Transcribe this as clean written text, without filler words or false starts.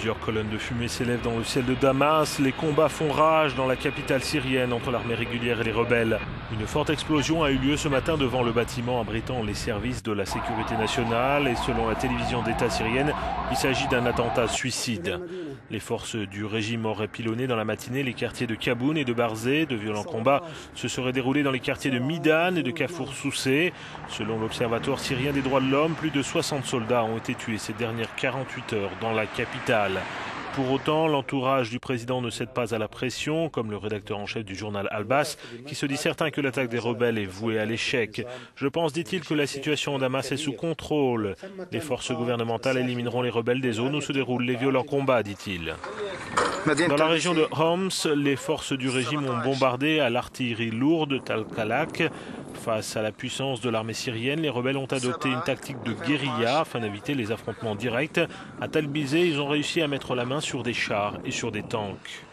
Plusieurs colonnes de fumée s'élèvent dans le ciel de Damas. Les combats font rage dans la capitale syrienne entre l'armée régulière et les rebelles. Une forte explosion a eu lieu ce matin devant le bâtiment abritant les services de la sécurité nationale. Et selon la télévision d'État syrienne, il s'agit d'un attentat suicide. Les forces du régime auraient pilonné dans la matinée les quartiers de Kaboun et de Barzeh. De violents combats se seraient déroulés dans les quartiers de Midan et de Kafur Sousseh. Selon l'Observatoire syrien des droits de l'homme, plus de 60 soldats ont été tués ces dernières 48 heures dans la capitale. Pour autant, l'entourage du président ne cède pas à la pression, comme le rédacteur en chef du journal Al-Bas, qui se dit certain que l'attaque des rebelles est vouée à l'échec. Je pense, dit-il, que la situation en Damas est sous contrôle. Les forces gouvernementales élimineront les rebelles des zones où se déroulent les violents combats, dit-il. Dans la région de Homs, les forces du régime ont bombardé à l'artillerie lourde Talkalak. Face à la puissance de l'armée syrienne, les rebelles ont adopté une tactique de guérilla afin d'éviter les affrontements directs. À Talbizé, ils ont réussi à mettre la main sur des chars et sur des tanks.